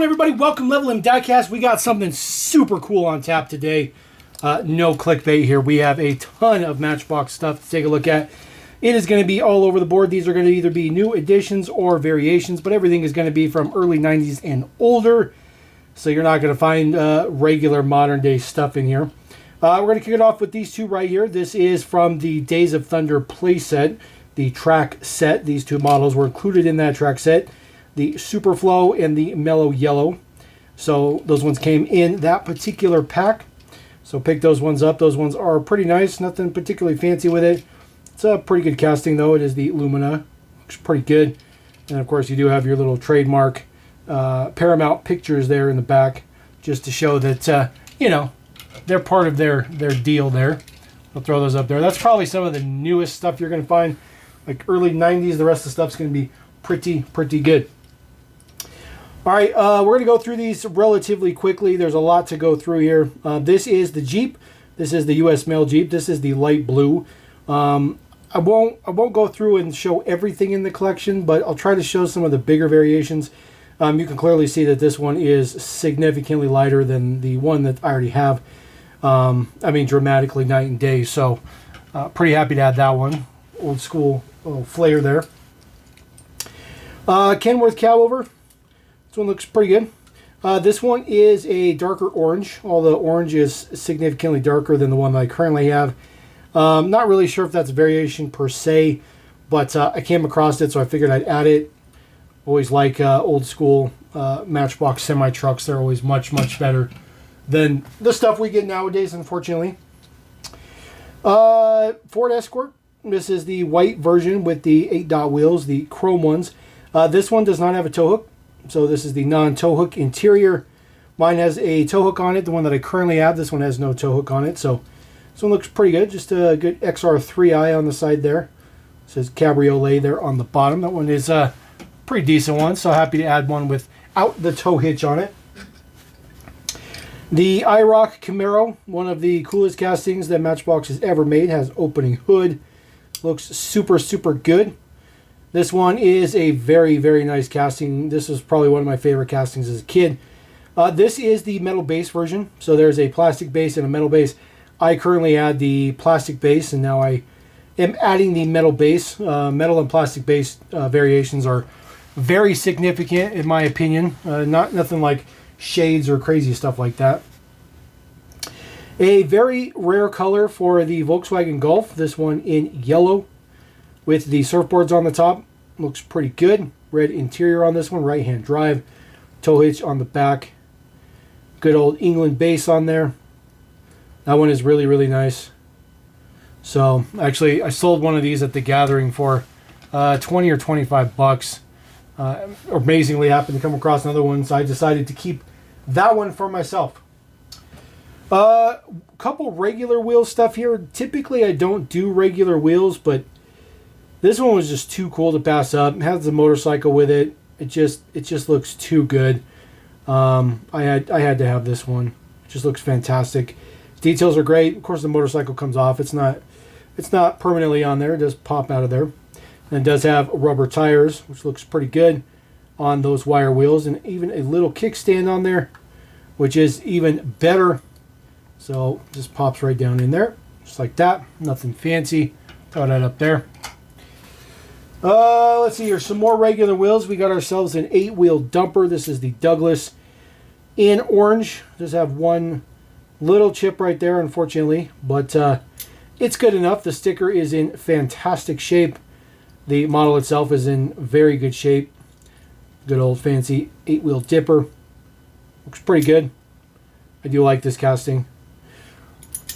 on, everybody? Welcome, Level M Diecast. We got something super cool on tap today. No clickbait here. We have a ton of Matchbox stuff to take a look at. It is going to be all over the board. These are going to either be new additions or variations, but everything is going to be from early 90s and older. So you're not going to find regular modern day stuff in here. We're going to kick it off with these two right here. This is from the Days of Thunder playset, the track set. These two models were included in that track set. The Superflow and the Mellow Yellow. So those ones came in that particular pack. So pick those ones up. Those ones are pretty nice. Nothing particularly fancy with it. It's a pretty good casting though. It is the Lumina. Looks pretty good. And of course you do have your little trademark Paramount Pictures there in the back. Just to show that, you know, they're part of their deal there. I'll throw those up there. That's probably some of the newest stuff you're going to find. Like early 90s. The rest of the stuff's going to be pretty good. All right, we're going to go through these relatively quickly. There's a lot to go through here. This is the Jeep. This is the U.S. Mail Jeep. This is the light blue. I won't go through and show everything in the collection, but I'll try to show some of the bigger variations. You can clearly see that this one is significantly lighter than the one that I already have. I mean, dramatically night and day. So, pretty happy to add that one. Old school little flair there. Kenworth cowover. This one looks pretty good. This one is a darker orange. All the orange is significantly darker than the one that I currently have. Not really sure if that's a variation per se, but I came across it, so I figured I'd add it. Always like old school Matchbox semi-trucks. They're always much better than the stuff we get nowadays, unfortunately. Ford Escort. This is the white version with the 8-dot wheels, the chrome ones. This one does not have a tow hook. So this is the non-tow hook interior. Mine has a tow hook on it. The one that I currently have, this one has no tow hook on it. So this one looks pretty good. Just a good XR3i on the side there. It says Cabriolet there on the bottom. That one is a pretty decent one. So happy to add one without the tow hitch on it. The IROC Camaro, one of the coolest castings that Matchbox has ever made, has opening hood. Looks super good. This one is a very nice casting. This is probably one of my favorite castings as a kid. This is the metal base version. So there's a plastic base and a metal base. I currently add the plastic base, and now I am adding the metal base. Metal and plastic base variations are very significant in my opinion. Nothing like shades or crazy stuff like that. A very rare color for the Volkswagen Golf. This one in yellow, with the surfboards on the top. Looks pretty good. Red interior on this one. Right-hand drive. Tow hitch on the back. Good old England base on there. That one is really nice. So, actually, I sold one of these at the gathering for 20 or 25 bucks. Amazingly happened to come across another one, so I decided to keep that one for myself. Couple regular wheel stuff here. Typically, I don't do regular wheels, but this one was just too cool to pass up. It has the motorcycle with it. It just looks too good. I had to have this one. It just looks fantastic. Details are great. Of course, the motorcycle comes off. It's not permanently on there. It does pop out of there. And it does have rubber tires, which looks pretty good on those wire wheels, and even a little kickstand on there, which is even better. So just pops right down in there, just like that. Nothing fancy. Throw that up there. Let's see here. Some more regular wheels. We got ourselves an 8-wheel dumper. This is the Douglas in orange. Does have one little chip right there, unfortunately, but it's good enough. The sticker is in fantastic shape. The model itself is in very good shape. Good old fancy 8-wheel dipper. Looks pretty good. I do like this casting.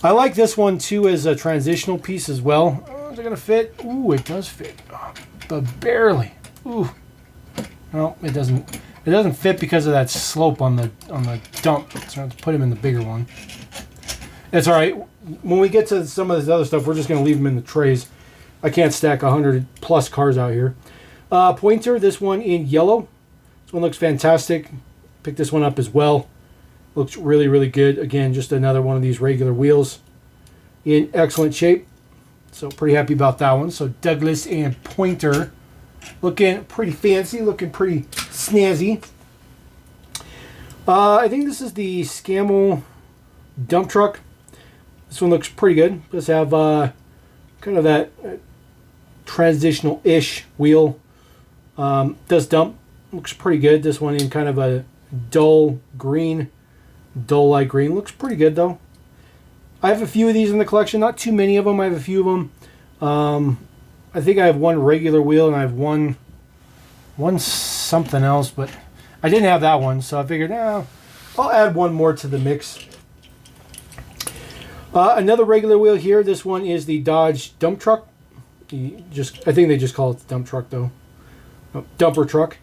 I like this one too as a transitional piece as well. Is it going to fit? Ooh, it does fit. But barely. Ooh. No, it doesn't. It doesn't fit because of that slope on the dump. So I have to put him in the bigger one. It's all right. When we get to some of this other stuff, we're just going to leave them in the trays. I can't stack 100 plus cars out here. Pointer, this one in yellow. This one looks fantastic. Picked this one up as well. Looks really good. Again, just another one of these regular wheels in excellent shape. So pretty happy about that one. So Douglas and Pointer looking pretty fancy, looking pretty snazzy. I think this is the Scammel dump truck. This one looks pretty good. Does have kind of that transitional-ish wheel. Does dump. Looks pretty good. This one in kind of a dull green, dull light green. Looks pretty good though. I have a few of these in the collection. Not too many of them. I have a few of them. I think I have one regular wheel and I have one something else, but I didn't have that one, so I figured, I'll add one more to the mix. Another regular wheel here. This one is the Dodge dump truck. I think they just call it the dump truck though. Dumper truck.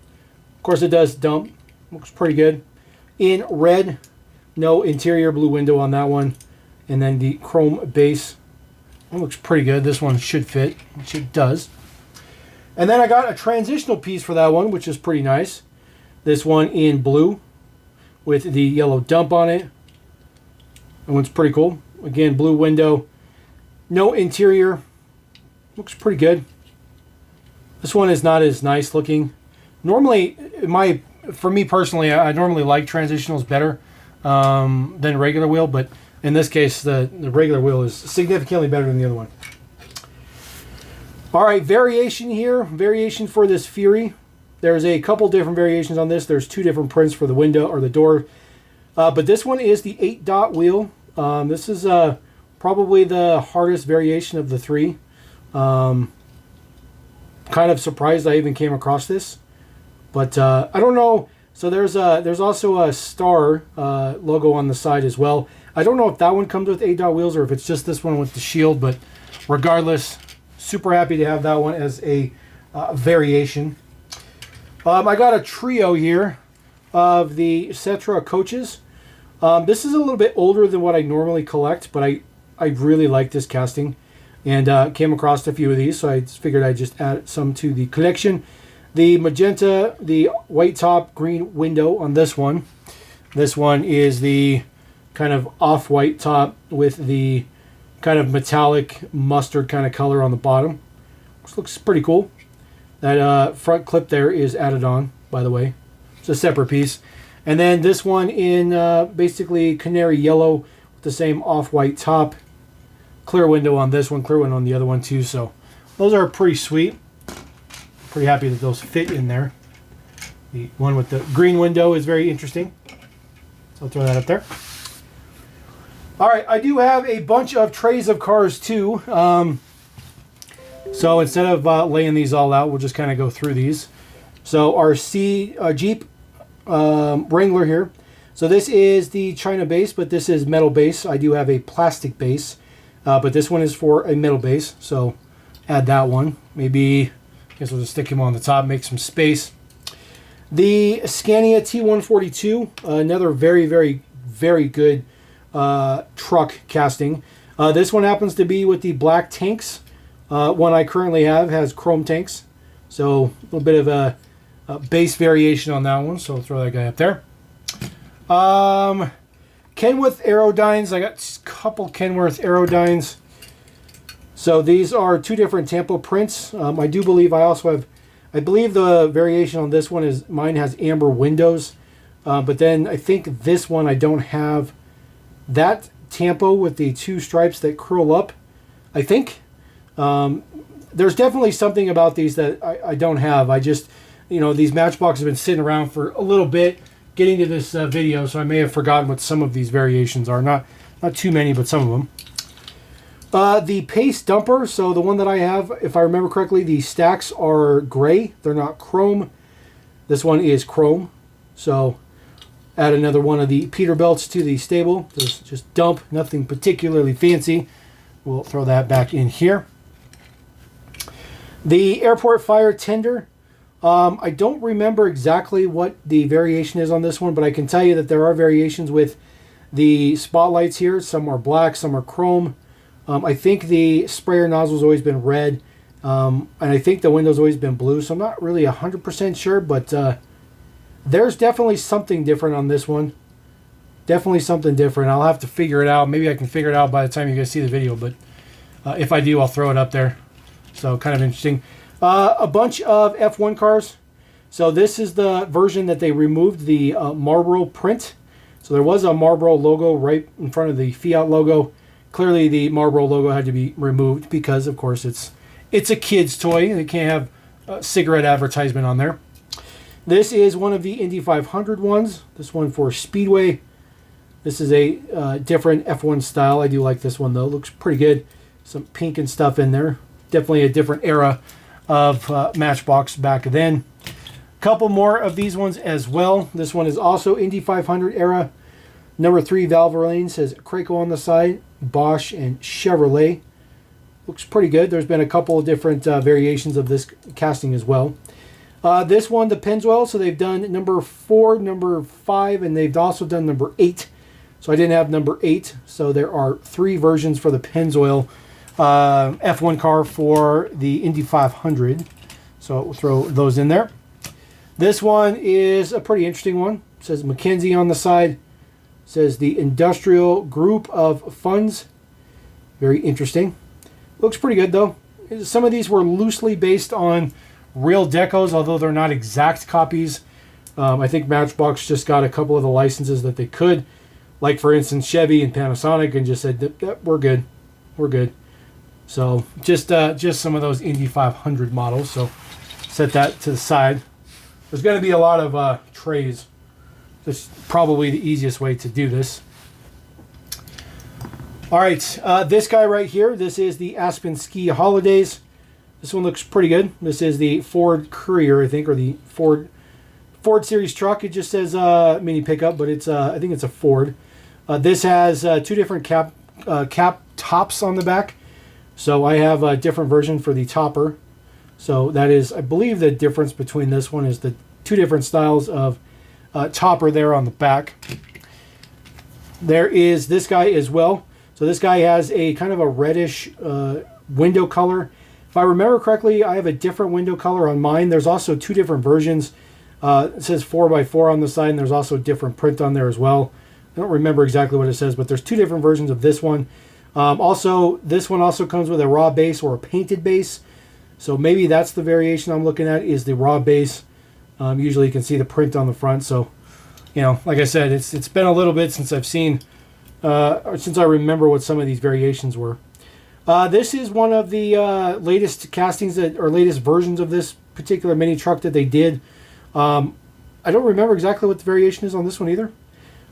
Of course, it does dump. Looks pretty good. In red, no interior, blue window on that one, and then the chrome base. It looks pretty good. This one should fit, which it does. And then I got a transitional piece for that one, which is pretty nice. This one in blue with the yellow dump on it. That one's pretty cool. Again, blue window. No interior. Looks pretty good. This one is not as nice looking. Normally, for me personally, I normally like transitionals better than regular wheel, but in this case, the regular wheel is significantly better than the other one. All right, variation here. Variation for this Fury. There's a couple different variations on this. There's 2 different prints for the window or the door. But this one is the 8-dot wheel. This is probably the hardest variation of the 3. Kind of surprised I even came across this. But I don't know. So there's also a star logo on the side as well. I don't know if that one comes with 8-dot wheels or if it's just this one with the shield. But regardless, super happy to have that one as a variation. I got a trio here of the Citroen coaches. This is a little bit older than what I normally collect, but I really like this casting. And came across a few of these, so I figured I'd just add some to the collection. The magenta, the white top, green window on this one. This one is the kind of off-white top with the kind of metallic mustard kind of color on the bottom. Which looks pretty cool. That front clip there is added on, by the way. It's a separate piece. And then this one in basically canary yellow with the same off-white top. Clear window on this one, clear one on the other one too. So those are pretty sweet. Pretty happy that those fit in there. The one with the green window is very interesting. So I'll throw that up there. All right, I do have a bunch of trays of cars too. So instead of laying these all out, we'll just kind of go through these. So our Jeep Wrangler here. So this is the China base, but this is metal base. I do have a plastic base, but this one is for a metal base. So add that one. Maybe, I guess we'll just stick him on the top, make some space. The Scania T142, another very, very, very good truck casting. This one happens to be with the black tanks. One I currently have has chrome tanks. So a little bit of a base variation on that one. So I'll throw that guy up there. Kenworth Aerodynes. I got a couple Kenworth Aerodynes. So these are 2 different Tampo prints. I do believe I also have, I believe the variation on this one is, mine has amber windows. But then I think this one I don't have that Tampo with the 2 stripes that curl up. I think. There's definitely something about these that I don't have. I just, these Matchbox have been sitting around for a little bit getting to this video, so I may have forgotten what some of these variations are. Not too many, but some of them. The Pace Dumper, so the one that I have, if I remember correctly, the stacks are gray. They're not chrome. This one is chrome. So add another one of the Peterbilts to the stable. Just dump, nothing particularly fancy. We'll throw that back in here. The Airport Fire Tender. I don't remember exactly what the variation is on this one, but I can tell you that there are variations with the spotlights here. Some are black, some are chrome. I think the sprayer nozzle's always been red, and I think the window's always been blue, so I'm not really 100% sure, but there's definitely something different on this one. Definitely something different. I'll have to figure it out. Maybe I can figure it out by the time you guys see the video, but if I do, I'll throw it up there. So kind of interesting. A bunch of F1 cars. So this is the version that they removed the Marlboro print. So there was a Marlboro logo right in front of the Fiat logo. Clearly the Marlboro logo had to be removed because, of course, it's a kid's toy. They can't have a cigarette advertisement on there. This is one of the Indy 500 ones. This one for Speedway. This is a different F1 style. I do like this one, though. Looks pretty good. Some pink and stuff in there. Definitely a different era of Matchbox back then. Couple more of these ones as well. This one is also Indy 500 era. Number 3 valve lane says Kraco on the side, Bosch and Chevrolet. Looks pretty good. There's been a couple of different variations of this casting as well. This one, the Pennzoil, so they've done number 4, number 5, and they've also done number 8. So I didn't have number 8, so there are 3 versions for the Pennzoil F1 car for the Indy 500. So we'll throw those in there. This one is a pretty interesting one. It says McKenzie on the side. It says the Industrial Group of Funds. Very interesting. Looks pretty good though. Some of these were loosely based on real decos, although they're not exact copies. I think Matchbox just got a couple of the licenses that they could, like for instance Chevy and Panasonic, and just said we're good, we're good. So just some of those Indy 500 models. So set that to the side. There's going to be a lot of trays. That's probably the easiest way to do this. All right, this guy right here, this is the Aspen Ski Holidays. This one looks pretty good. This is the Ford Courier, I think, or the Ford Series truck. It just says mini pickup, but it's I think it's a Ford. This has 2 different cap tops on the back. So I have a different version for the topper. So that is, I believe, the difference between this one is the 2 different styles of topper there on the back. There is this guy as well. So this guy has a kind of a reddish window color. If I remember correctly, I have a different window color on mine. There's also 2 different versions. It says 4x4 on the side, and there's also a different print on there as well. I don't remember exactly what it says, but there's 2 different versions of this one. Also, this one also comes with a raw base or a painted base. So maybe that's the variation I'm looking at, is the raw base. Usually you can see the print on the front. So, you know, like I said, it's been a little bit since I've seen, or since I remember what some of these variations were. This is one of the latest castings or latest versions of this particular mini truck that they did. I don't remember exactly what the variation is on this one either,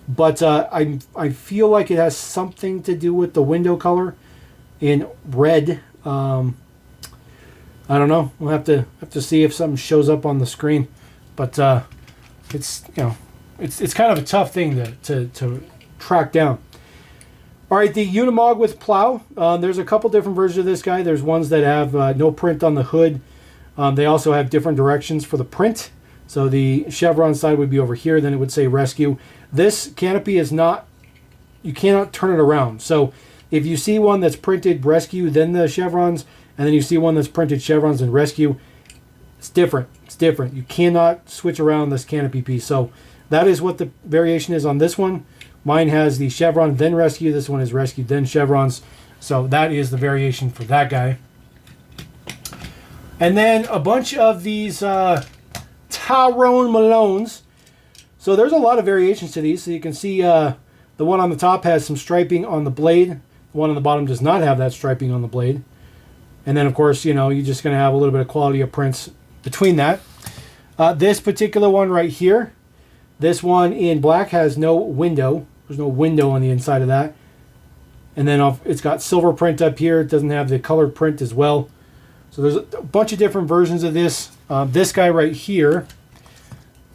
but I feel like it has something to do with the window color in red. I don't know. We'll have to see if something shows up on the screen, but it's, you know, it's kind of a tough thing to track down. All right, the Unimog with plow. There's a couple different versions of this guy. There's ones that have no print on the hood. They also have different directions for the print. So the chevron side would be over here. Then it would say rescue. This canopy is not, you cannot turn it around. So if you see one that's printed rescue, then the chevrons, and then you see one that's printed chevrons and rescue, it's different. It's different. You cannot switch around this canopy piece. So that is what the variation is on this one. Mine has the chevron, then rescue. This one is rescue, then chevrons. So that is the variation for that guy. And then a bunch of these Tyrone Malones. So there's a lot of variations to these. So you can see the one on the top has some striping on the blade. The one on the bottom does not have that striping on the blade. And then, of course, you know, you're just going to have a little bit of quality of prints between that. This particular one right here, this one in black has no window. There's no window on the inside of that. And then it's got silver print up here. It doesn't have the colored print as well. So there's a bunch of different versions of this. This guy right here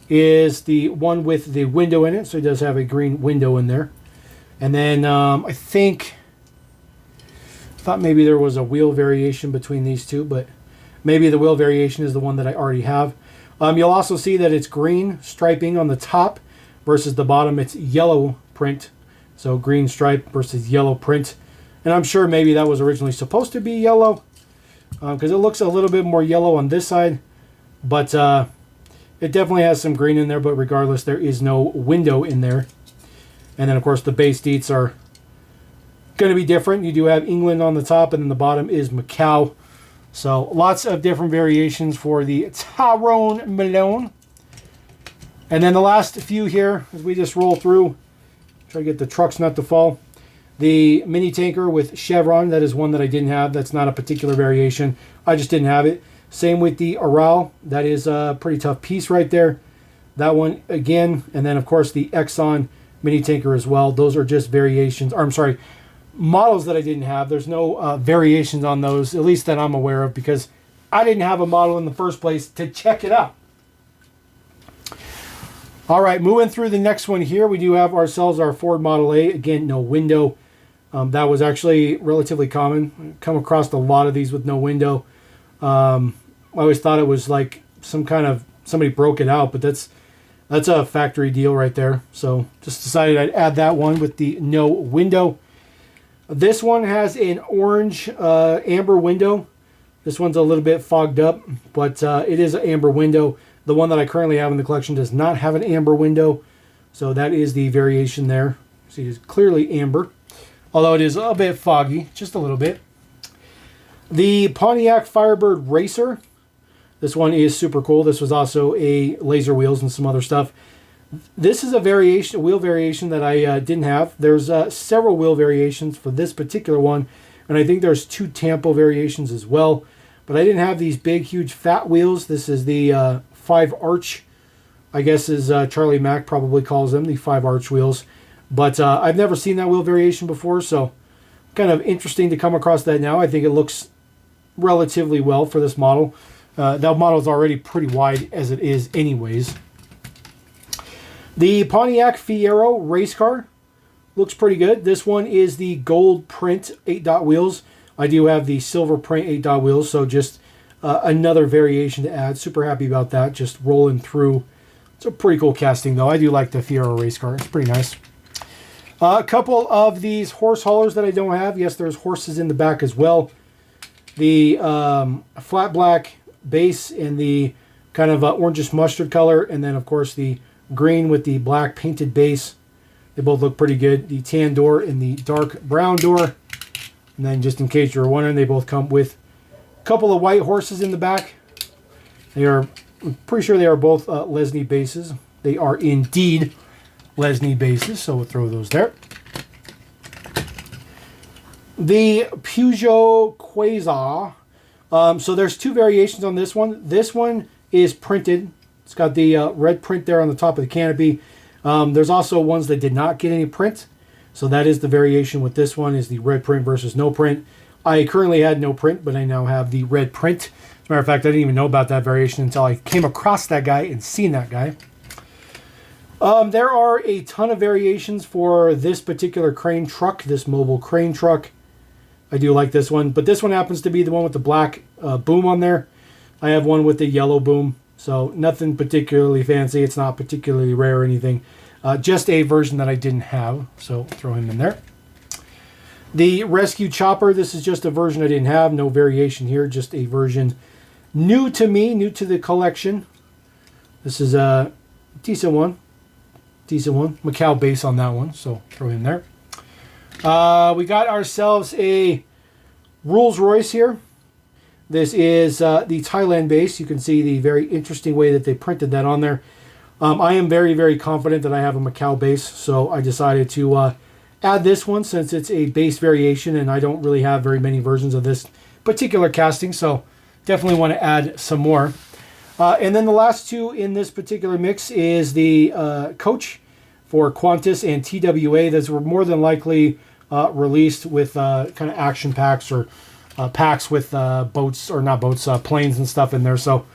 is the one with the window in it. So it does have a green window in there. And then I thought maybe there was a wheel variation between these two, but maybe the wheel variation is the one that I already have. You'll also see that it's green striping on the top versus the bottom. It's yellow print. So green stripe versus yellow print. And I'm sure maybe that was originally supposed to be yellow, because it looks a little bit more yellow on this side. But it definitely has some green in there, but regardless, there is no window in there. And then, of course, the base deets are going to be different. You do have England on the top, and then the bottom is Macau. So lots of different variations for the Tyrone Malon. And then the last few here, as we just roll through, Try to get the trucks not to fall. The mini tanker with chevron, that is one that I didn't have. That's not a particular variation. I just didn't have it. Same with the Aral. That is a pretty tough piece right there. That one again. And then, of course, the Exxon mini tanker as well. Those are just variations. Or, I'm sorry, models that I didn't have. There's no variations on those, at least that I'm aware of, because I didn't have a model in the first place to check it out. All right, moving through the next one here, we do have ourselves our Ford Model A. Again, no window. That was actually relatively common. I come across a lot of these with no window. I always thought it was like some kind of, somebody broke it out, but that's a factory deal right there. So just decided I'd add that one with the no window. This one has an orange amber window. This one's a little bit fogged up, but it is an amber window. The one that I currently have in the collection does not have an amber window. So that is the variation there. See, it is clearly amber, although it is a bit foggy, just a little bit. The Pontiac Firebird Racer. This one is super cool. This was also a laser wheels and some other stuff. This is a variation, a wheel variation that I didn't have. There's several wheel variations for this particular one, and I think there's 2 Tampo variations as well. But I didn't have these big, huge, fat wheels. This is the 5 arch, I guess, as Charlie Mack probably calls them, the 5 arch wheels. But I've never seen that wheel variation before, so kind of interesting to come across that now. I think it looks relatively well for this model. That model is already pretty wide as it is anyways. The Pontiac Fiero race car looks pretty good. This one is the gold print 8-dot wheels. I do have the silver print 8-dot wheels, so just another variation to add. Super happy about that, just rolling through. It's a pretty cool casting, though. I do like the Fiero race car. It's pretty nice. A couple of these horse haulers that I don't have. Yes, there's horses in the back as well. The flat black base in the kind of orangish mustard color, and then, of course, the green with the black painted base. They both look pretty good. The tan door and the dark brown door. And then, just in case you were wondering, they both come with a couple of white horses in the back. They are, I'm pretty sure they are both Lesney bases. They are indeed Lesney bases, so we'll throw those there. The Peugeot Quasar. So there's 2 variations on this one. This one is printed. It's got the red print there on the top of the canopy. There's also ones that did not get any print. So that is the variation with this one, is the red print versus no print. I currently had no print, but I now have the red print. As a matter of fact, I didn't even know about that variation until I came across that guy and seen that guy. There are a ton of variations for this particular crane truck, this mobile crane truck. I do like this one, but this one happens to be the one with the black boom on there. I have one with the yellow boom, so nothing particularly fancy. It's not particularly rare or anything. Just a version that I didn't have, so throw him in there. The Rescue Chopper, this is just a version I didn't have. No variation here, just a version new to me, new to the collection. This is a decent one. Decent one. Macau base on that one, so throw him there. We got ourselves a Rolls Royce here. This is the Thailand base. You can see the very interesting way that they printed that on there. I am very, very confident that I have a Macau base, so I decided to add this one since it's a base variation, and I don't really have very many versions of this particular casting, so definitely want to add some more. And then the last 2 in this particular mix is the coach for Qantas and TWA. Those were more than likely released with kind of action packs or packs with boats, or not boats, planes and stuff in there. So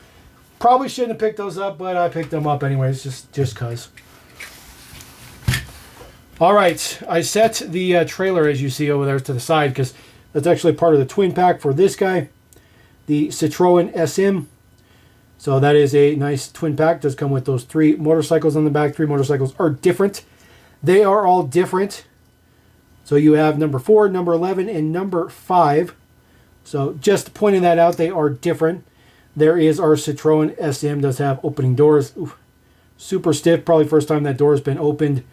probably shouldn't have picked those up, but I picked them up anyways, just cause. All right, I set the trailer, as you see over there, to the side, because that's actually part of the twin pack for this guy, the Citroen SM. So that is a nice twin pack. Does come with those 3 motorcycles on the back. 3 motorcycles are different. They are all different. So you have number 4, number 11, and number 5. So just pointing that out, they are different. There is our Citroen SM, does have opening doors. Oof, super stiff. Probably first time that door has been opened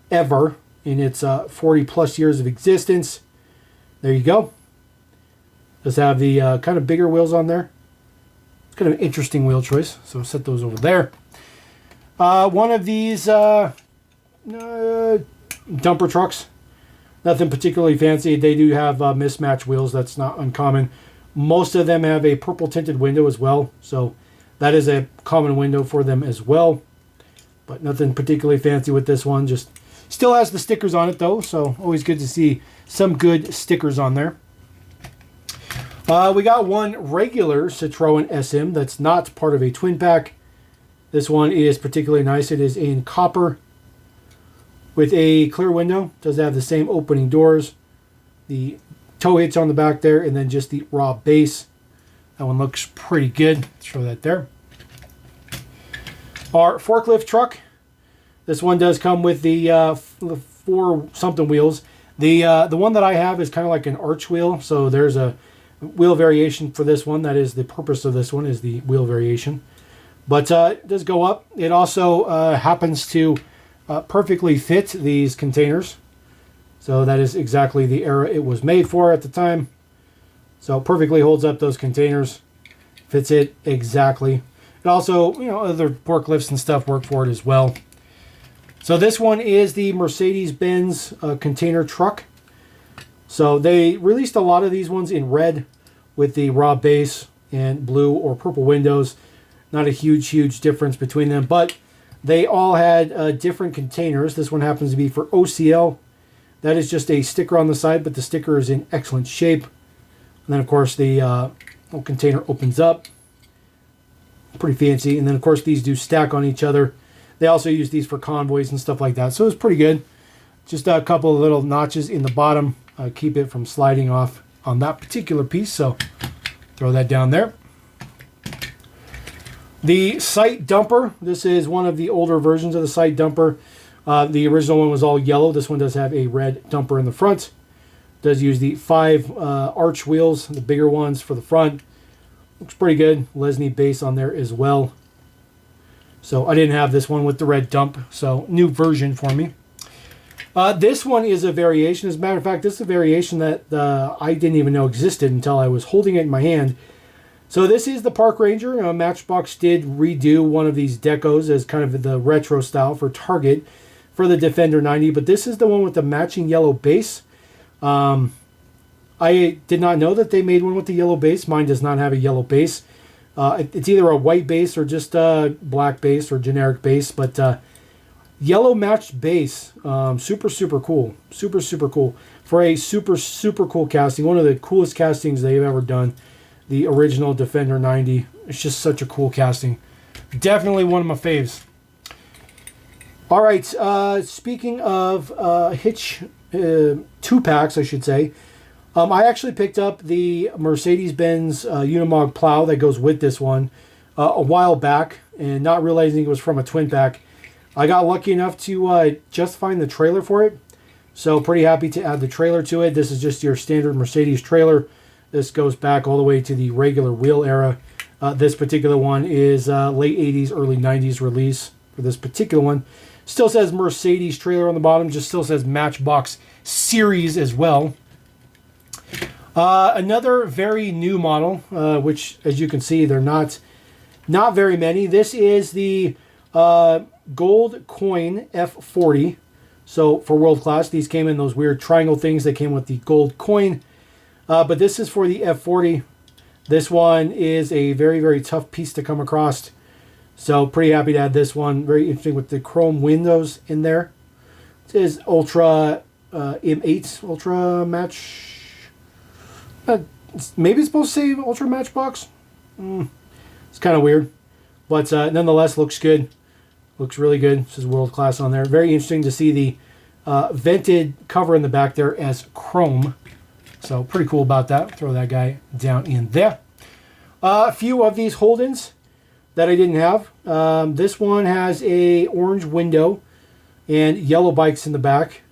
ever in its 40 plus years of existence. There you go. Does have the kind of bigger wheels on there. It's kind of an interesting wheel choice. So set those over there. One of these dumper trucks. Nothing particularly fancy. They do have mismatched wheels. That's not uncommon. Most of them have a purple tinted window as well. So that is a common window for them as well. But nothing particularly fancy with this one. Just still has the stickers on it though. So always good to see some good stickers on there. We got one regular Citroen SM that's not part of a twin pack. This one is particularly nice. It is in copper with a clear window. Does have the same opening doors. The tow hitch on the back there, and then just the raw base. That one looks pretty good. Let's show that there. Our forklift truck. This one does come with the 4 something wheels. The one that I have is kind of like an arch wheel, so there's a wheel variation for this one. That is the purpose of this one, is the wheel variation. But it does go up. It also happens to perfectly fit these containers. So that is exactly the era it was made for at the time. So it perfectly holds up those containers. Fits it exactly. It also, other forklifts and stuff work for it as well. So this one is the Mercedes-Benz container truck. So they released a lot of these ones in red with the raw base and blue or purple windows. Not a huge difference between them, but they all had different containers. This one happens to be for OCL. That is just a sticker on the side, but the sticker is in excellent shape. And then, of course, the little container opens up. Pretty fancy. And then, of course, these do stack on each other. They also use these for convoys and stuff like that. So it's pretty good. Just a couple of little notches in the bottom. Keep it from sliding off on that particular piece. So throw that down there. The sight dumper. This is one of the older versions of the sight dumper. The original one was all yellow. This one does have a red dumper in the front. Does use the 5 arch wheels, the bigger ones for the front. Looks pretty good. Lesney base on there as well. So I didn't have this one with the red dump. So new version for me. This one is a variation. As a matter of fact, this is a variation that I didn't even know existed until I was holding it in my hand. So this is the Park Ranger. Matchbox did redo one of these decos as kind of the retro style for Target for the Defender 90. But this is the one with the matching yellow base. I did not know that they made one with the yellow base. Mine does not have a yellow base. It's either a white base or just a black base or generic base. But yellow matched base. Super cool. Super cool. For a super cool casting. One of the coolest castings they've ever done. The original Defender 90. It's just such a cool casting. Definitely one of my faves. All right. Speaking of hitch 2-packs, I should say. I actually picked up the Mercedes-Benz Unimog plow that goes with this one a while back, and not realizing it was from a twin pack. I got lucky enough to just find the trailer for it, so pretty happy to add the trailer to it. This is just your standard Mercedes trailer. This goes back all the way to the regular wheel era. This particular one is late 80s, early 90s release for this particular one. Still says Mercedes trailer on the bottom, just still says Matchbox series as well. Another very new model, which, as you can see, they're not very many. This is the Gold Coin F40. So for World Class, these came in those weird triangle things. They came with the gold coin. But this is for the F40. This one is a very tough piece to come across. So pretty happy to add this one. Very interesting with the chrome windows in there. It says Ultra M8 Ultra Match. Maybe it's supposed to say Ultra Matchbox. It's kind of weird, but nonetheless looks good. Looks really good. This is World Class on there. Very interesting to see the vented cover in the back there as chrome. So pretty cool about that. Throw that guy down in there. A few of these Holdens that I didn't have. This one has a orange window and yellow bikes in the back.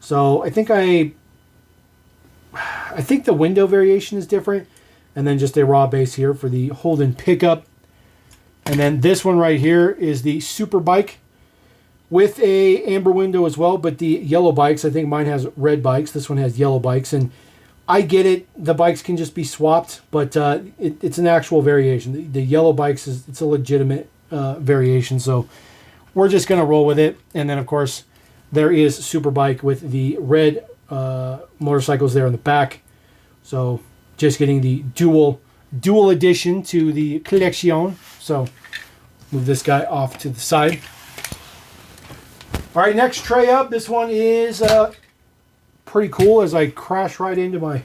So I think the window variation is different. And then just a raw base here for the Holden pickup. And then this one right here is the Super Bike with a amber window as well. But the yellow bikes, I think mine has red bikes. This one has yellow bikes. And I get it. The bikes can just be swapped. But it's an actual variation. The yellow bikes, it's a legitimate variation. So we're just going to roll with it. And then, of course, there is Superbike with the red motorcycles there in the back. So just getting the dual addition to the collection. So move this guy off to the side. All right, next tray up. This one is pretty cool as I crash right into my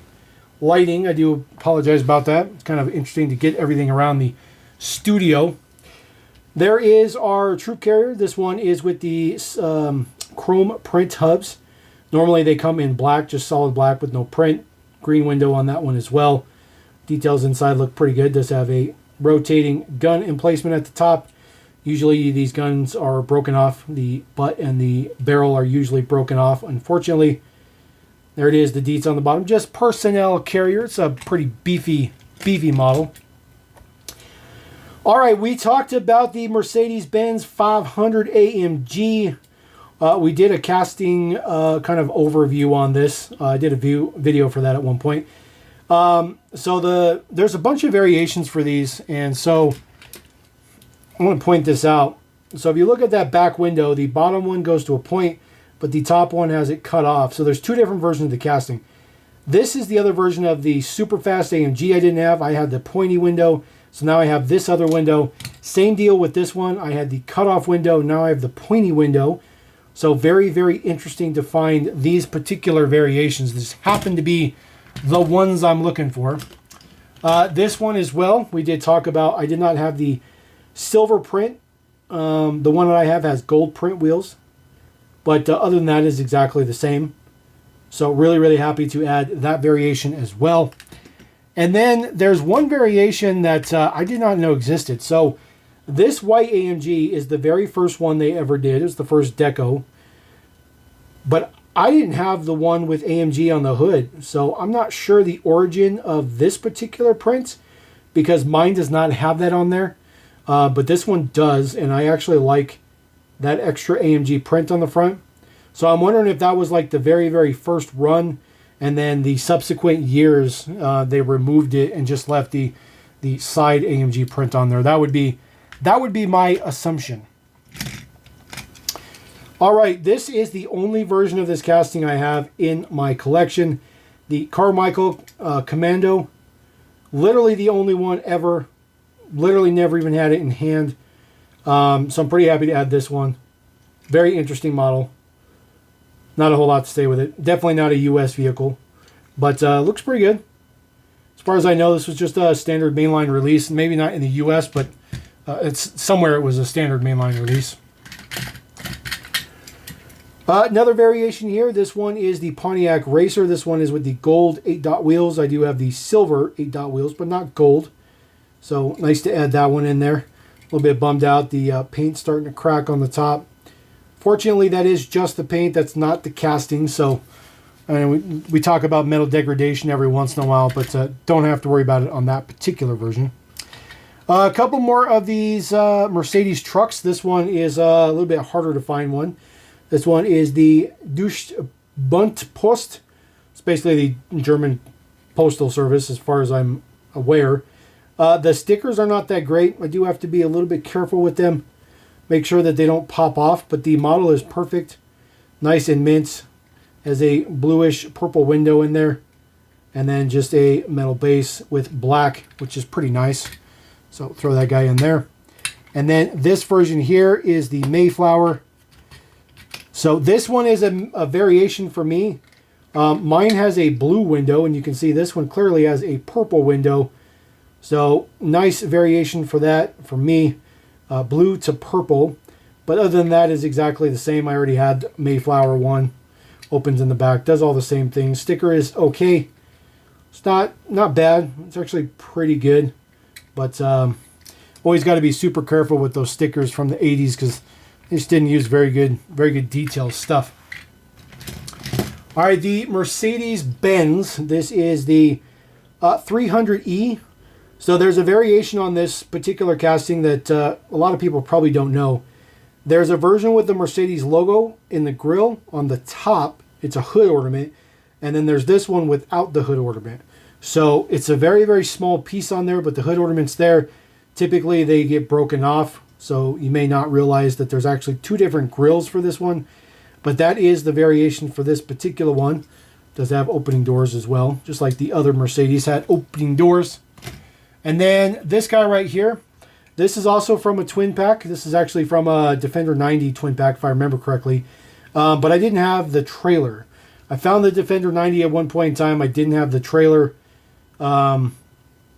lighting. I do apologize about that. It's kind of interesting to get everything around the studio. There is our troop carrier. This one is with the chrome print hubs. Normally they come in black, just solid black with no print. Green window on that one as well. Details inside look pretty good. Does have a rotating gun emplacement at the top. Usually these guns are broken off. The butt and the barrel are usually broken off. Unfortunately, there it is, the deets on the bottom. Just personnel carrier. It's a pretty beefy model. All right, we talked about the Mercedes-Benz 500 AMG. We did a casting kind of overview on this. I did a video for that at one point. So there's a bunch of variations for these, and so I want to point this out. So if you look at that back window, the bottom one goes to a point, but the top one has it cut off. So there's two different versions of the casting. This is the other version of the super fast AMG I didn't have. I had the pointy window, so now I have this other window. Same deal with this one. I had the cutoff window, now I have the pointy window. So very, very interesting to find these particular variations. This happened to be the ones I'm looking for. This one as well, we did talk about. I did not have the silver print. The one that I have has gold print wheels. But other than that, is exactly the same. So really, really happy to add that variation as well. And then there's one variation that I did not know existed. So this white AMG is the very first one they ever did. It was the first deco. But I didn't have the one with AMG on the hood. So I'm not sure the origin of this particular print, because mine does not have that on there. But this one does, and I actually like that extra AMG print on the front. So I'm wondering if that was like the very, very first run, and then the subsequent years they removed it and just left the side AMG print on there. That would be my assumption. All right, this is the only version of this casting I have in my collection. The Carmichael Commando. Literally the only one ever. Literally never even had it in hand. So I'm pretty happy to add this one. Very interesting model. Not a whole lot to say with it. Definitely not a US vehicle. But looks pretty good. As far as I know, this was just a standard mainline release. Maybe not in the US, but it's somewhere it was a standard mainline release. Another variation here. This one is the Pontiac Racer. This one is with the gold 8-dot wheels. I do have the silver 8-dot wheels, but not gold. So nice to add that one in there. A little bit bummed out. The paint's starting to crack on the top. Fortunately, that is just the paint. That's not the casting. So I mean, we talk about metal degradation every once in a while, but don't have to worry about it on that particular version. A couple more of these Mercedes trucks. This one is a little bit harder to find one. This one is the Bundpost. It's basically the German postal service as far as I'm aware. The stickers are not that great. I do have to be a little bit careful with them. Make sure that they don't pop off, but the model is perfect. Nice and mint. Has a bluish purple window in there. And then just a metal base with black, which is pretty nice. So throw that guy in there. And then this version here is the Mayflower. So this one is a variation for me. Mine has a blue window, and you can see this one clearly has a purple window. So nice variation for that for me. Blue to purple. But other than that is exactly the same. I already had Mayflower one. Opens in the back. Does all the same things. Sticker is okay. It's not bad. It's actually pretty good. But always got to be super careful with those stickers from the 80s because they just didn't use very good detailed stuff. All right, the Mercedes-Benz. This is the 300E. So there's a variation on this particular casting that a lot of people probably don't know. There's a version with the Mercedes logo in the grille on the top. It's a hood ornament. And then there's this one without the hood ornament. So it's a very, very small piece on there, but the hood ornament's there. Typically they get broken off. So you may not realize that there's actually two different grills for this one. But that is the variation for this particular one. Does have opening doors as well, just like the other Mercedes had opening doors. And then this guy right here, this is also from a twin pack. This is actually from a Defender 90 twin pack, if I remember correctly. But I didn't have the trailer. I found the Defender 90 at one point in time. I didn't have the trailer. And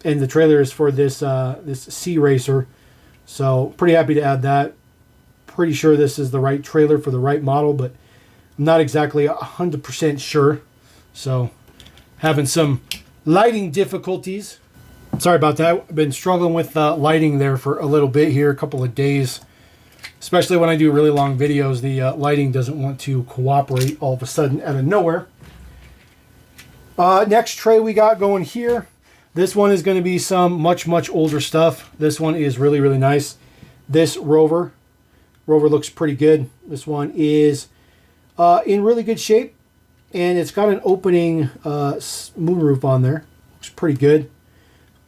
the trailer is for this this Sea Racer. So pretty happy to add that. Pretty sure this is the right trailer for the right model, but I'm not exactly 100% sure. So having some lighting difficulties. Sorry about that. I've been struggling with lighting there for a little bit here, a couple of days. Especially when I do really long videos, the lighting doesn't want to cooperate all of a sudden out of nowhere. Next tray we got going here. This one is going to be some much older stuff. This one is really, really nice. This Rover looks pretty good. This one is in really good shape. And it's got an opening moonroof on there. Looks pretty good.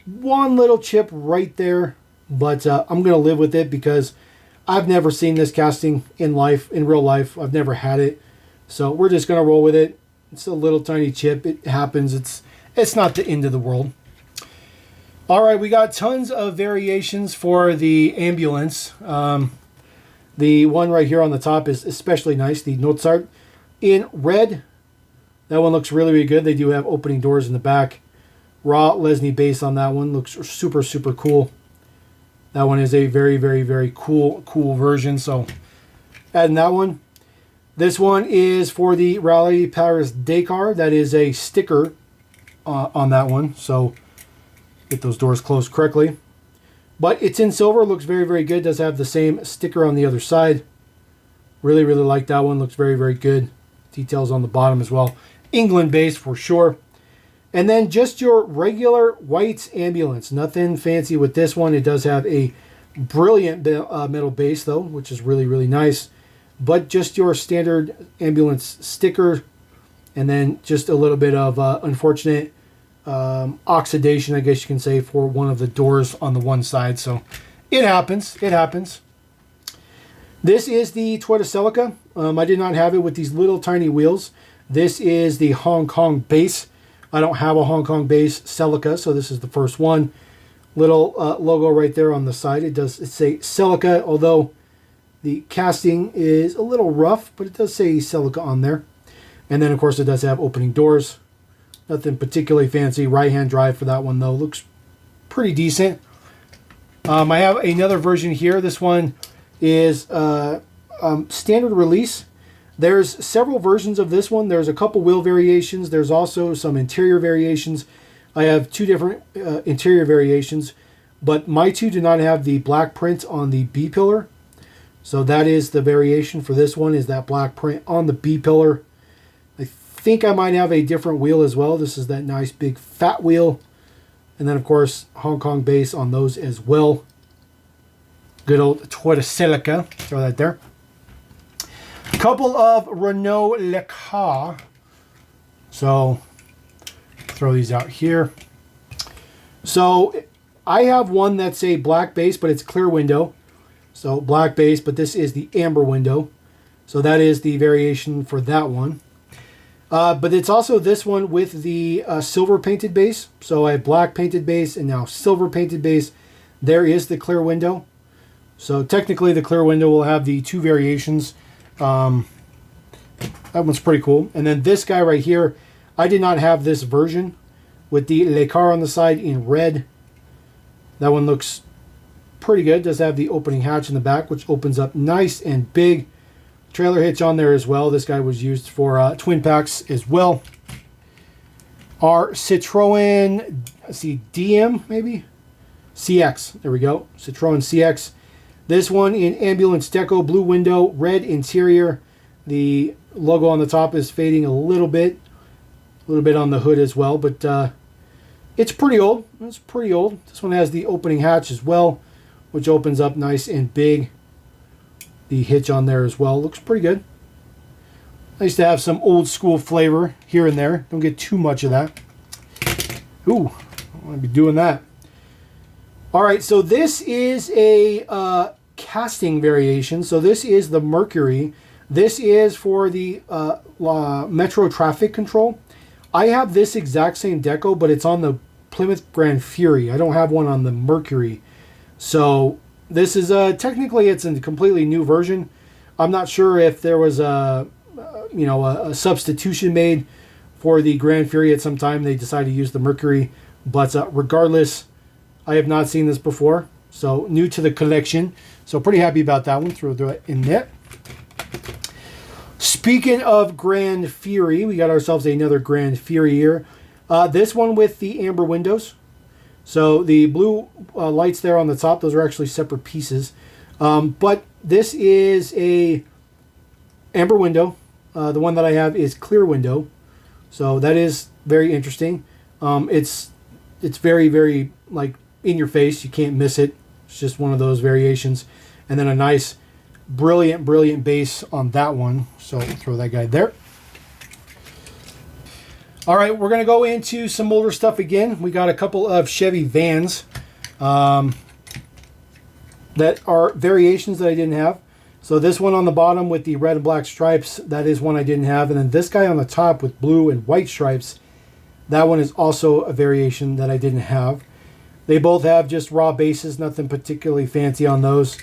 One little chip right there, but I'm going to live with it because I've never seen this casting in real life. I've never had it. So we're just going to roll with it. It's a little tiny chip. It happens. It's not the end of the world. All right, we got tons of variations for the ambulance. The one right here on the top is especially nice, the Mozart in red. That one looks really, really good. They do have opening doors in the back. Raw Lesney base on that one looks super, super cool. That one is a very, very, very cool version. So adding that one. This one is for the Rally Paris Dakar. That is a sticker on that one. So get those doors closed correctly. But it's in silver. Looks very, very good. Does have the same sticker on the other side. Really, really like that one. Looks very, very good. Details on the bottom as well. England base for sure. And then just your regular white ambulance. Nothing fancy with this one. It does have a brilliant metal base though, which is really, really nice. But just your standard ambulance sticker. And then just a little bit of unfortunate oxidation, I guess you can say, for one of the doors on the one side. So it happens. It happens. This is the Toyota Celica. I did not have it with these little tiny wheels. This is the Hong Kong base. I don't have a Hong Kong base Celica, so this is the first one. Little logo right there on the side. It does say Celica, although the casting is a little rough, but it does say Celica on there. And then, of course, it does have opening doors. Nothing particularly fancy. Right-hand drive for that one, though. Looks pretty decent. I have another version here. This one is standard release. There's several versions of this one. There's a couple wheel variations. There's also some interior variations. I have two different interior variations, but my two do not have the black print on the B-pillar. So that is the variation for this one, is that black print on the B-pillar. I think I might have a different wheel as well. This is that nice big fat wheel. And then, of course, Hong Kong base on those as well. Good old Toyota Celica. Throw that there. A couple of Renault Le Car. So, throw these out here. So, I have one that's a black base, but it's clear window. So, black base, but this is the amber window. So, that is the variation for that one. But it's also this one with the silver painted base. So, I have black painted base and now silver painted base. There is the clear window. So, technically, the clear window will have the two variations. That one's pretty cool. And then this guy right here, I did not have this version with the Le Car on the side in red. That one looks pretty good. Does have the opening hatch in the back, which opens up nice and big. Trailer hitch on there as well. This guy was used for twin packs as well. Our Citroen, let's see, DM maybe? CX, there we go. Citroen CX. This one in ambulance deco, blue window, red interior. The logo on the top is fading a little bit on the hood as well, but it's pretty old. It's pretty old. This one has the opening hatch as well, which opens up nice and big. The hitch on there as well looks pretty good. Nice to have some old school flavor here and there. Don't get too much of that. Ooh, I want to be doing that. All right, so this is a casting variation. So this is the Mercury. This is for the Metro traffic control. I have this exact same deco, but it's on the Plymouth Grand Fury. I don't have one on the Mercury. So this is technically it's a completely new version. I'm not sure if there was a substitution made for the Grand Fury at some time. They decided to use the Mercury, but regardless, I have not seen this before. So new to the collection. So pretty happy about that one. Throw it in there. Speaking of Grand Fury, we got ourselves another Grand Fury here. This one with the amber windows. So the blue lights there on the top, those are actually separate pieces. But this is a amber window. The one that I have is clear window. So that is very interesting. It's very, very like in your face. You can't miss it. It's just one of those variations. And then a nice, brilliant base on that one. So we'll throw that guy there. All right, we're going to go into some older stuff again. We got a couple of Chevy vans that are variations that I didn't have. So this one on the bottom with the red and black stripes, that is one I didn't have. And then this guy on the top with blue and white stripes, that one is also a variation that I didn't have. They both have just raw bases, nothing particularly fancy on those.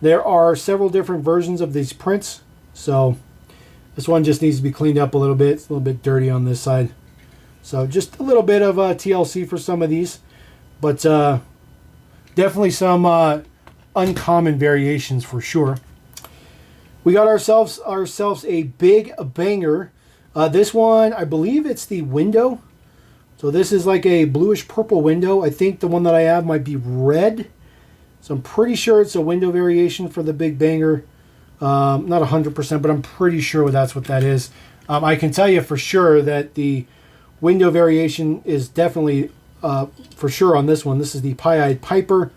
There are several different versions of these prints. So this one just needs to be cleaned up a little bit. It's a little bit dirty on this side. So just a little bit of TLC for some of these. But definitely some uncommon variations for sure. We got ourselves a big banger. This one, I believe it's the window. So this is like a bluish purple window. I think the one that I have might be red. So I'm pretty sure it's a window variation for the big banger. Not 100%, but I'm pretty sure that's what that is. I can tell you for sure that the window variation is definitely for sure on this one. This is the Pie-Eyed Piper.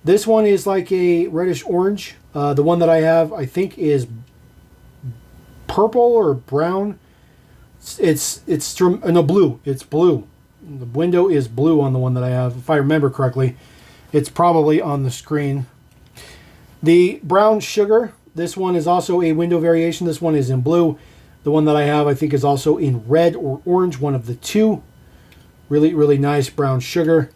This one is like a reddish orange. The one that I have, I think, is purple or brown. It's no, blue. It's blue. The window is blue on the one that I have, if I remember correctly. It's probably on the screen. The brown sugar. This one is also a window variation. This one is in blue. The one that I have, I think, is also in red or orange, one of the two. Really nice brown sugar.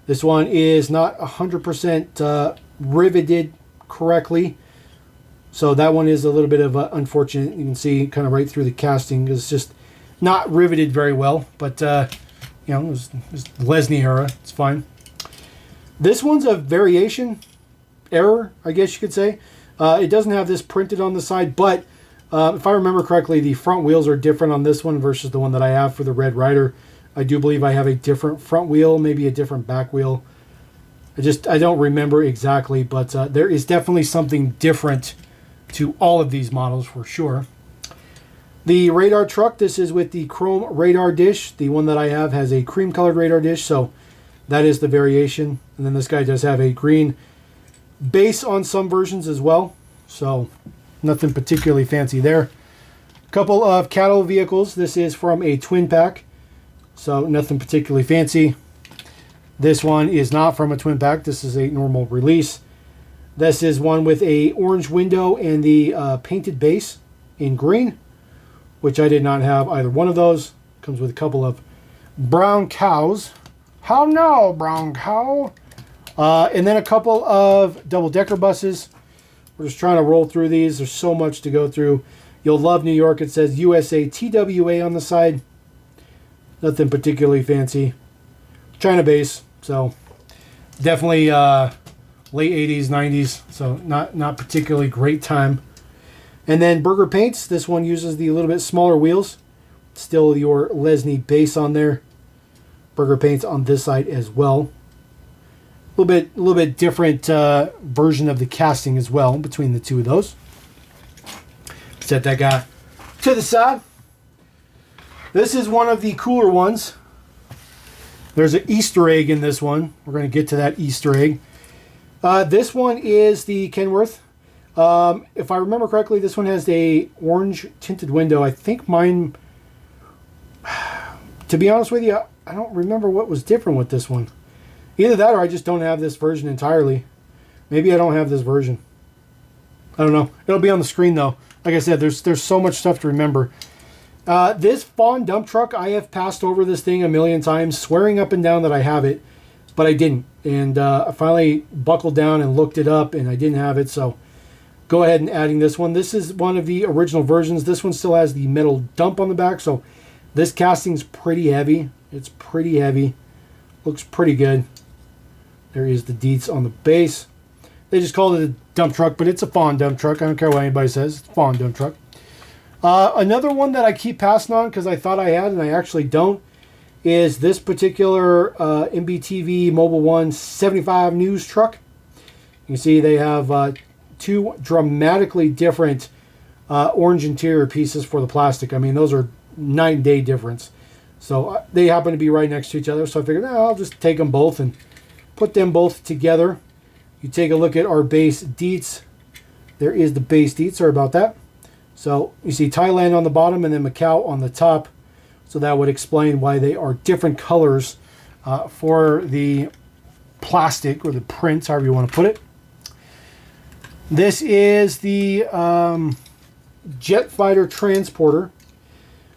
This one is not 100% riveted correctly. So that one is a little bit of unfortunate. You can see kind of right through the casting. It's just not riveted very well. But, it's Lesney era. It's fine. This one's a variation error, I guess you could say. It doesn't have this printed on the side, but if I remember correctly, the front wheels are different on this one versus the one that I have for the Red Ryder. I do believe I have a different front wheel, maybe a different back wheel. I don't remember exactly, but there is definitely something different to all of these models for sure. The radar truck, this is with the chrome radar dish. The one that I have has a cream colored radar dish, so that is the variation. And then this guy does have a green base on some versions as well, so nothing particularly fancy there. Couple of cattle vehicles. This is from a twin pack, so nothing particularly fancy. This one is not from a twin pack. This is a normal release. This is one with a orange window and the painted base in green, which I did not have either one of those. Comes with a couple of brown cows. How no, brown cow? And then a couple of double-decker buses. We're just trying to roll through these. There's so much to go through. You'll love New York. It says USA TWA on the side. Nothing particularly fancy. China base, so definitely late 80s, 90s, so not particularly great time. And then Burger Paints. This one uses the little bit smaller wheels. Still your Lesney base on there. Burger Paints on this side as well. A little bit different version of the casting as well between the two of those. Set that guy to the side. This is one of the cooler ones. There's an Easter egg in this one. We're going to get to that Easter egg. This one is the Kenworth. If I remember correctly, this one has a orange tinted window. I think mine, to be honest with you, I don't remember what was different with this one. Either that or I just don't have this version entirely. Maybe I don't have this version. I don't know. It'll be on the screen though like I said, there's so much stuff to remember. This Fawn dump truck, I have passed over this thing a million times, swearing up and down that I have it, but I didn't. And I finally buckled down and looked it up, and I didn't have it, so go ahead and adding this one. This is one of the original versions. This one still has the metal dump on the back, so this casting's pretty heavy. It's pretty heavy. Looks pretty good. There is the deets on the base. They just called it a dump truck, but it's a Fawn dump truck. I don't care what anybody says. It's a Fawn dump truck. Another one that I keep passing on because I thought I had and I actually don't is this particular MBTV Mobile One 75 News truck. You can see they have two dramatically different orange interior pieces for the plastic. I mean, those are night and day difference. So they happen to be right next to each other. So I figured, I'll just take them both and put them both together. You take a look at our base deets. There is the base deets. Sorry about that. So you see Thailand on the bottom and then Macau on the top. So that would explain why they are different colors for the plastic or the print, however you want to put it. This is the Jet Fighter Transporter.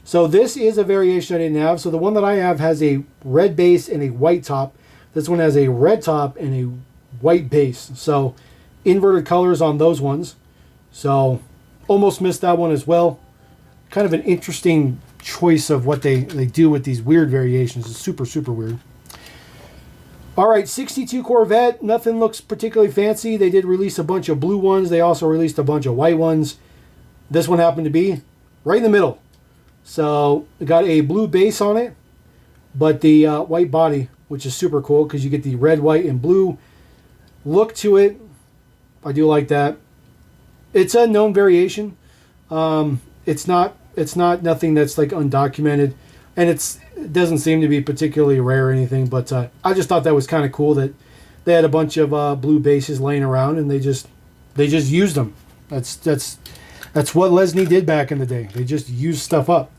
So this is a variation I didn't have. So the one that I have has a red base and a white top. This one has a red top and a white base. So inverted colors on those ones. So almost missed that one as well. Kind of an interesting choice of what they do with these weird variations. It's super, super weird. All right, 62 Corvette. Nothing looks particularly fancy. They did release a bunch of blue ones. They also released a bunch of white ones. This one happened to be right in the middle. So it got a blue base on it, but the white body, which is super cool because you get the red, white, and blue look to it. I do like that. It's a known variation. It's not nothing that's like undocumented, and it doesn't seem to be particularly rare or anything. But I just thought that was kind of cool that they had a bunch of blue bases laying around and they just used them. That's what Lesney did back in the day. They just used stuff up.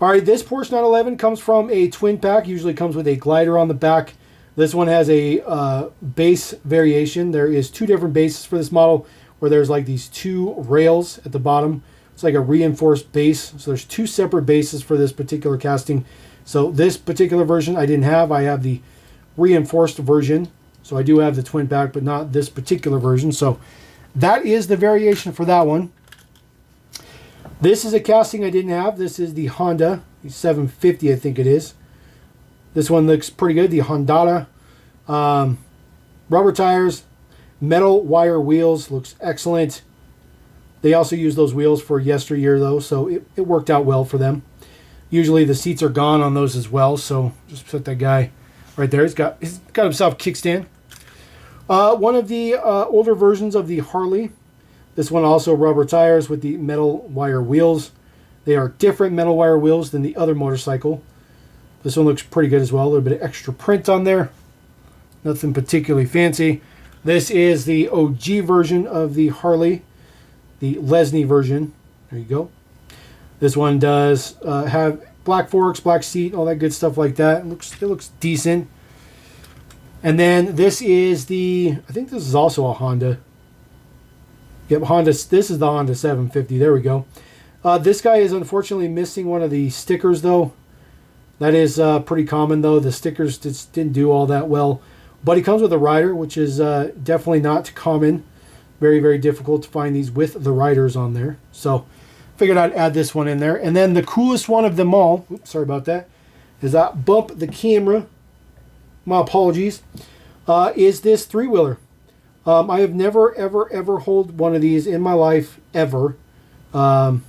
All right, this Porsche 911 comes from a twin pack. Usually comes with a glider on the back. This one has a base variation. There is two different bases for this model, where there's like these two rails at the bottom. It's like a reinforced base. So there's two separate bases for this particular casting. So this particular version I didn't have. I have the reinforced version. So I do have the twin pack, but not this particular version. So that is the variation for that one. This is a casting I didn't have. This is the Honda 750, I think it is. This one looks pretty good. The Hondata. Rubber tires. Metal wire wheels. Looks excellent. They also use those wheels for yesteryear, though, so it worked out well for them. Usually the seats are gone on those as well, so just put that guy right there. He's got himself a kickstand. One of the older versions of the Harley. This one also rubber tires with the metal wire wheels. They are different metal wire wheels than the other motorcycle. This one looks pretty good as well. A little bit of extra print on there. Nothing particularly fancy. This is the OG version of the Harley. The Lesney version. There you go. This one does have black forks, black seat, all that good stuff like that. It looks decent. And then this is the, I think this is also a Honda. Yep, Honda. This is the Honda 750. There we go. This guy is unfortunately missing one of the stickers, though. That is pretty common, though. The stickers just didn't do all that well. But he comes with a rider, which is definitely not common. Very, very difficult to find these with the riders on there. So figured I'd add this one in there. And then the coolest one of them all, oops, sorry about that, is that bump the camera. My apologies. Is this three-wheeler. I have never, ever, ever held one of these in my life, ever. But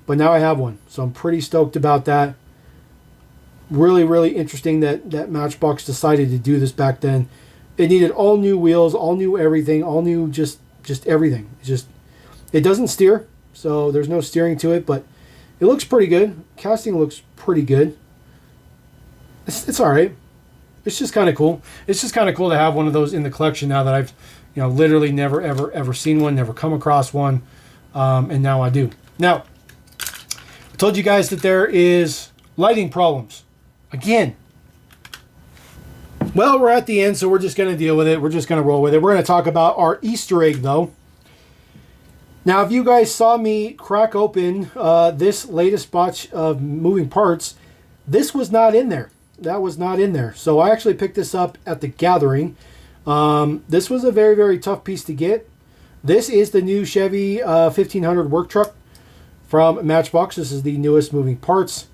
now I have one. So I'm pretty stoked about that. Really, really interesting that Matchbox decided to do this back then. It needed all new wheels, all new everything, all new just everything. It doesn't steer, so there's no steering to it, but it looks pretty good. Casting looks pretty good. It's all right. It's just kind of cool. It's just kind of cool to have one of those in the collection now that I've, literally never, ever, ever seen one, never come across one, and now I do. Now, I told you guys that there is lighting problems. Again. Well, we're at the end, so we're just going to deal with it. We're just going to roll with it. We're going to talk about our Easter egg, though. Now, if you guys saw me crack open this latest batch of moving parts, this was not in there. That was not in there. So I actually picked this up at the gathering. This was a very, very tough piece to get. This is the new Chevy 1500 work truck from Matchbox. This is the newest moving parts.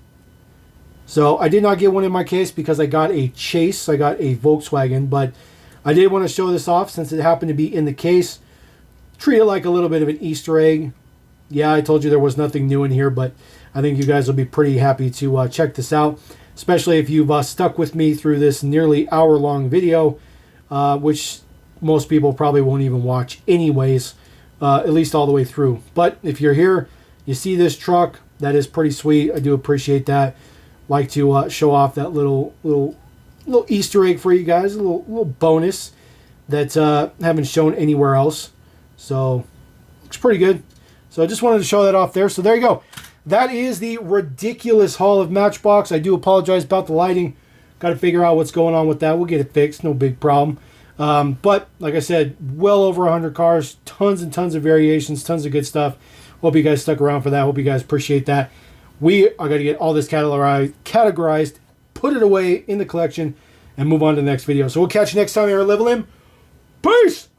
So I did not get one in my case because I got a Chase. I got a Volkswagen, but I did want to show this off since it happened to be in the case. Treat it like a little bit of an Easter egg. Yeah, I told you there was nothing new in here, but I think you guys will be pretty happy to check this out, especially if you've stuck with me through this nearly hour-long video, which most people probably won't even watch anyways, at least all the way through. But if you're here, you see this truck, that is pretty sweet. I do appreciate that. Like to show off that little Easter egg for you guys, a little bonus that haven't shown anywhere else. So, looks pretty good. So, I just wanted to show that off there. So, there you go. That is the ridiculous haul of Matchbox. I do apologize about the lighting. Got to figure out what's going on with that. We'll get it fixed. No big problem. But, like I said, well over 100 cars. Tons and tons of variations. Tons of good stuff. Hope you guys stuck around for that. Hope you guys appreciate that. We are going to get all this categorized, put it away in the collection, and move on to the next video. So, we'll catch you next time here at Live Lim. Peace!